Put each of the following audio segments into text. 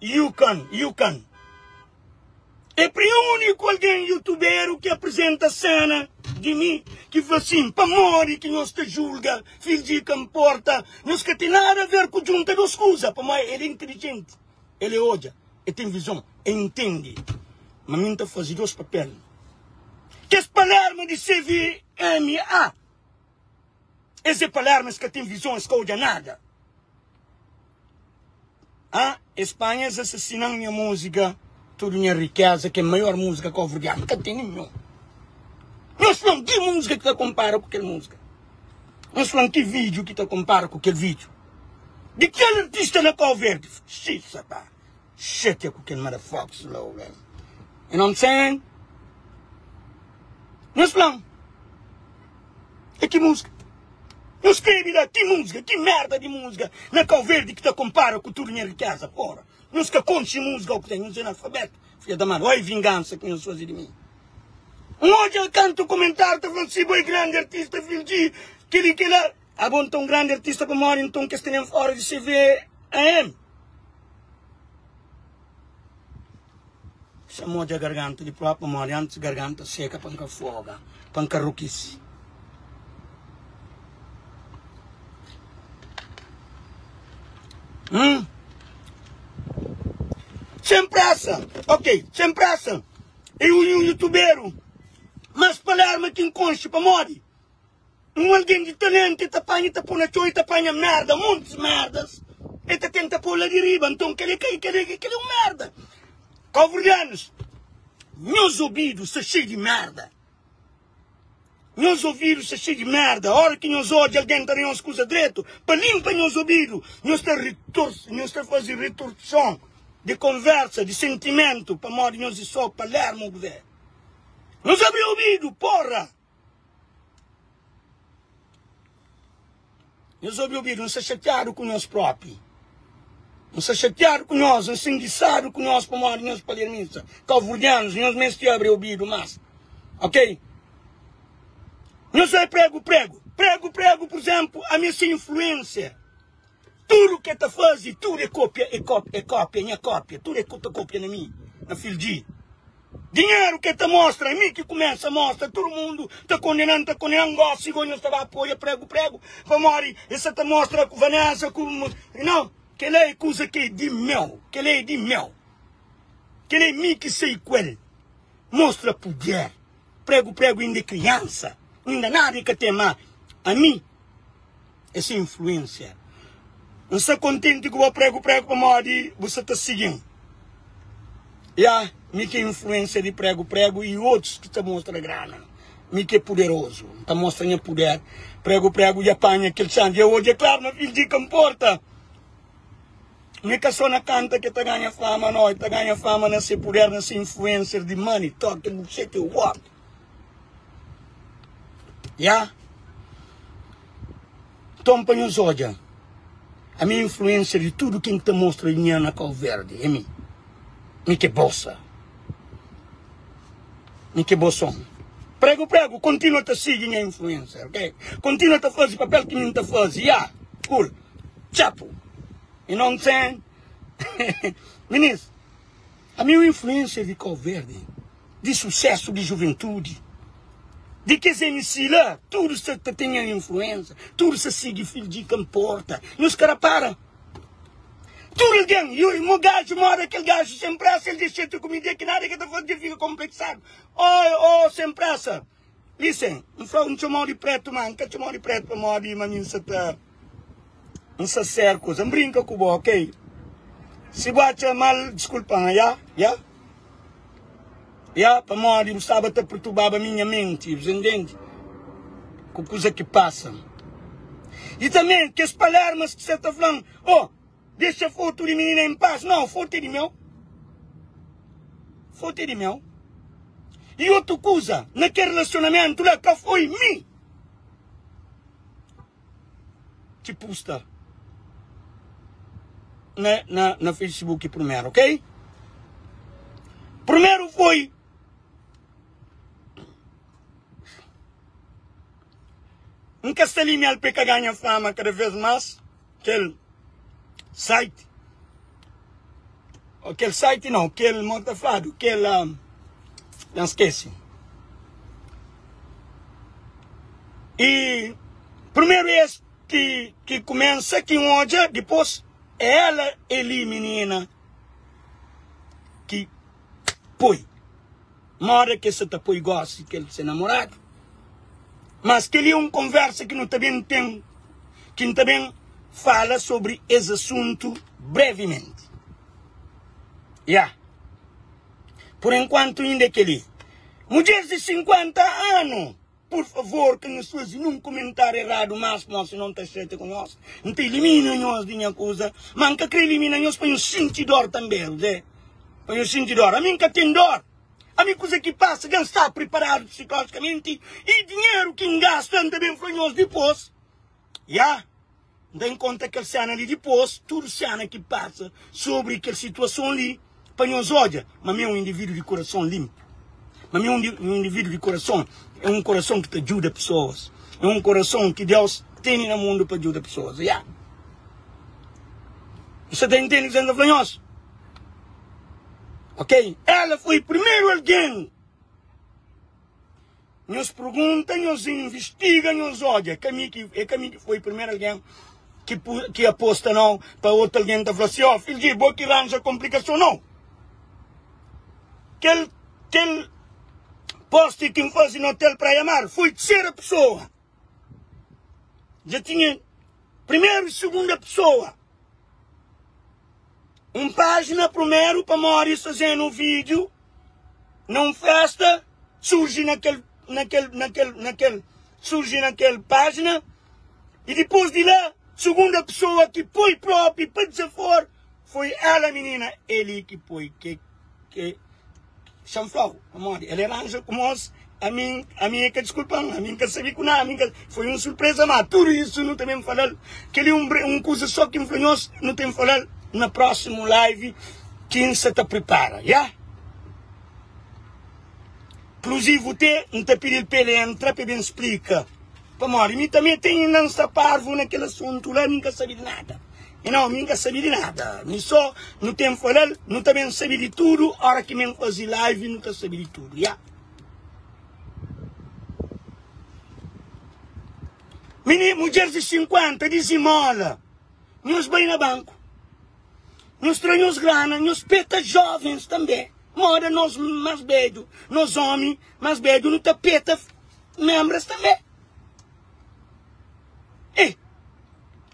you can. É para o único alguém youtuber que apresenta a cena de mim, que fala assim, para morrer, que nós te julga, filho de que importa, nós que tem nada a ver com junta dos coisas, para mim ele é inteligente, ele olha, ele tem visão, ele entende, mas não está fazendo dois papéis. Que as palavras de CVMA, essas palavras que tem visão, que olha nada. Ah, Espanha assassinam minha música, toda minha riqueza, que é a maior música que eu ouvi, nunca tem nenhum. Nós falamos que música que te compara com aquela música. Nós falamos que vídeo que te compara com aquele vídeo. De que artista na cor verde? Shit, pá. Shit, com aquele motherfucker slow, man. You know what I'm saying? Nós falamos. É que música? Eu escrevi lá, que música, que merda de música na cor verde que te compara com toda minha riqueza, porra. Nós que conte música o que tem, nós é analfabeto. Filha da mãe, olha a vingança que nós fazemos de mim. Hoje eu canto comentário, tá falando assim, boi grande artista, filho de... Que ele, ah, bom, tão grande artista para morrer, então que estejam fora de CVM. Chamou de garganta de próprio morrer, antes garganta seca, panca foga, panca ruquice. Sem pressa, ok, sem pressa. Eu um youtuber. Mas palavra que enconche para morrer. Alguém de talento, te apanha, te põe na choia, te apanha merda, muitas merdas. E te tenta pôr lá de riba, então que ele é um merda. Calvurianos, meus ouvidos estão cheios de merda. Meus ouvidos estão cheios de merda. A hora que nós olhamos alguém tem umas coisas direito, para limpar meus ouvidos, nós estamos fazendo retorção de conversa, de sentimento, para morrer, nós só para ler, meu governo. Nós abrimos o ouvido, porra! Nós abrimos o ouvido, nós estamos chateados com nós próprios. Nós estamos chateados com nós, nós estamos enguiçados com nós para morrer, nós palermistas. Calvurdianos, nós mesmos que abrimos o ouvido, mas. Ok? Nós só prego, por exemplo, a minha influência. Tudo que está fazendo, tudo é cópia, minha cópia. Tudo é cópia na mim, na filha de. Dinheiro que te mostra, é mim que começa a mostrar, todo mundo está condenando, gosta, se você estava apoia, prego, para morrer, essa te mostra com Vanessa, com, não, que ele é coisa que é de meu, que ele é mim que sei com ele, mostra poder, prego, ainda criança, ainda nada que tem mais, a mim, essa influência, não está contente com o prego, para morrer, você está seguindo, me que influência de prego e outros que te mostram grana. Me que é poderoso. Te mostra poder. Prego e apanha aquele sangue. Eu hoje é claro, meu filho de comporta. Me que só na canta que te ganha fama, não. Te ganha fama nesse poder, nesse influencer de money, talk, bullshit, what? Então, para nos olhar. A minha influência de tudo quem te mostra dinheiro na cor verde, é mim. Me que bolsa. Me que bolsão. Prego, continua a seguir a influência, ok? Continua a fazer papel que não te faz. Cool. Chapo. You know what I'm saying? Ministro, a minha influência de cor verde, de sucesso de juventude, de que se MC lá, tudo se tem influência, tudo se segue filho de comporta. Nos caras param. Tudo alguém, e o meu gajo mora, aquele gajo sem pressa, ele deixa de comida que nada que está fazendo, fica complexado. Sem pressa. Listen, não chamou de preto, man, que chamou de preto para morrer, mas não se cerca, não brinca com o bo, ok? Se bate mal, desculpa, para morrer, não sabe até perturbar a minha mente, você entende? Com coisa que passa. E também, que as palavras que você está falando, deixa a foto de menina em paz. Não, foto de meu. E outra coisa, naquele relacionamento lá, que foi mim. Que posta. Na Facebook primeiro, ok? Primeiro foi. Um castelinho LP que ganha fama cada vez mais. Aquele site. aquele site não, aquele motafado, aquele, não esquece. E primeiro vez que começa aqui hoje, depois ela menina que põe. Mora que você tá põe gosta que ele se namorado. Mas que ele conversa que não também tem, que também fala sobre esse assunto brevemente. Por enquanto ainda que ele. Mulheres de 50 anos. Por favor, que nos fazem um comentário errado, mas nós não está certo com nós. Não te elimina nós de minha coisa. Mas que elimina nós para um sentidor também, Zé. Para um sentidor. A mim que tem dor. A mim coisa que passa, que não está preparado psicologicamente. E dinheiro que gasta também foi nós depois. Dá em conta que ele cena ali depois, tudo cena que passa sobre aquela situação ali. Para nós olha, mas é um indivíduo de coração limpo. Mas é um indivíduo de coração. É um coração que te ajuda pessoas. É um coração que Deus tem no mundo para ajudar pessoas. Você está entendendo o que eu estou falando? Ok? Ela foi primeiro alguém. Nos pergunta, nos investiga, nos olha. É caminho que foi primeiro alguém que aposta não para outro alguém que fala assim, filho de boa que arranja complicação não. Aquele poste que me faz no hotel para amar foi terceira pessoa. Já tinha primeira e segunda pessoa. Página primeiro para Maurício fazendo um vídeo. Não festa. Surge surge naquela página. E depois de lá, segunda pessoa que foi próprio para desaforo foi ela menina. Ele que foi que chanflau, amor, ele arranja como a mim que desculpa, a mim que sabia que não, foi uma surpresa, mas tudo isso não também falar, que ele coisa só que influenciou, não tem falar na próxima live, quem se te prepara, Inclusive, você não te pedir para ele entrar, para ele explica, amor, e também tem lança parvo naquele assunto lá, nunca sabia de nada. E não, nunca sabia de nada. Só não tem falar, não também sabia de tudo. A hora que me fazia live, nunca sabia de tudo. Mulheres de 50, de mola. Nós bem na banco. Nós trazemos grana, nós peta jovens também. Mora nós mais bedo. Nós homens mais bedo, não te peta membros também.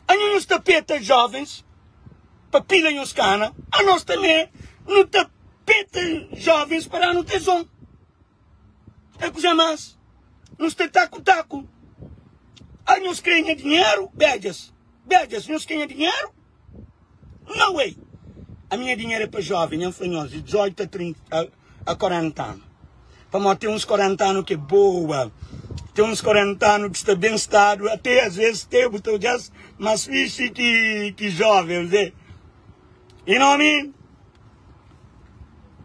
A nós tapeta jovens, para pilhar os cana, a nós também, no tapeta jovens para não ter som. É coisa mais. Nos taco. A nós querem dinheiro, beijas, nós querem dinheiro? Não, way. A minha dinheiro é para jovem, não foi nós, de 18 a 40 anos. Para ter uns 40 anos que é boa. Tem uns 40 anos que está bem estado, até às vezes tempo, estou já mais fixe que jovem, né? E não,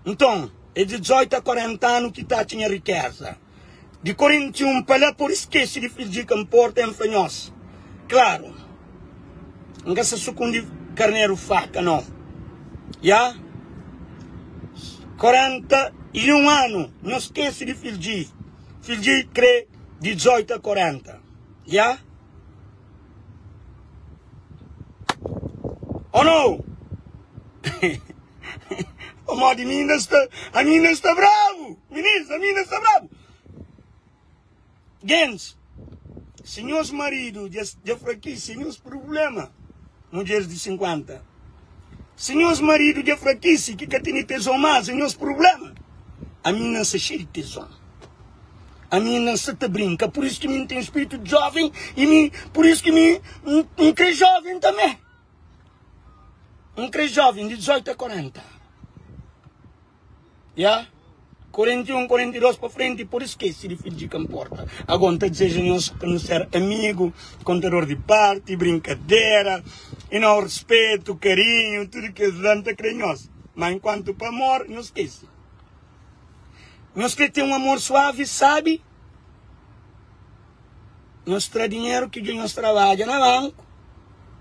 então, é de 18 a 40 anos que está tinha riqueza. De 41 para lá, por esquece de fingir que importa em fanhos. Claro, não gasta sucundi carneiro faca, não. 41 anos, não esquece de fingir. Fingir crê de 18 a 40. Oh não? A menina está bravo. Ministro, a menina está bravo. Gens, senhores maridos, já fraquíssem, senhores problemas. Mulheres de 50. Senhores maridos, já fraquíssem, que tem tesão mais, senhores problemas. A menina se cheia de tesão. A minha não se te brinca, por isso que me tem espírito de jovem e por isso que me crê jovem também. Crê jovem de 18 a 40. 41, 42 para frente, por isso que se fingir que importa. Agora, desejamos que não ser amigo, contador de parte, brincadeira, e não respeito, carinho, tudo que é tanta crenhosa. Mas enquanto para amor, não esquece. Nós que tem um amor suave, sabe? Nós traz dinheiro que nós trabalha na banco.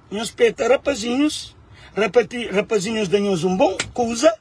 Nós peta rapazinhos. rapazinhos de nós bom, coisa,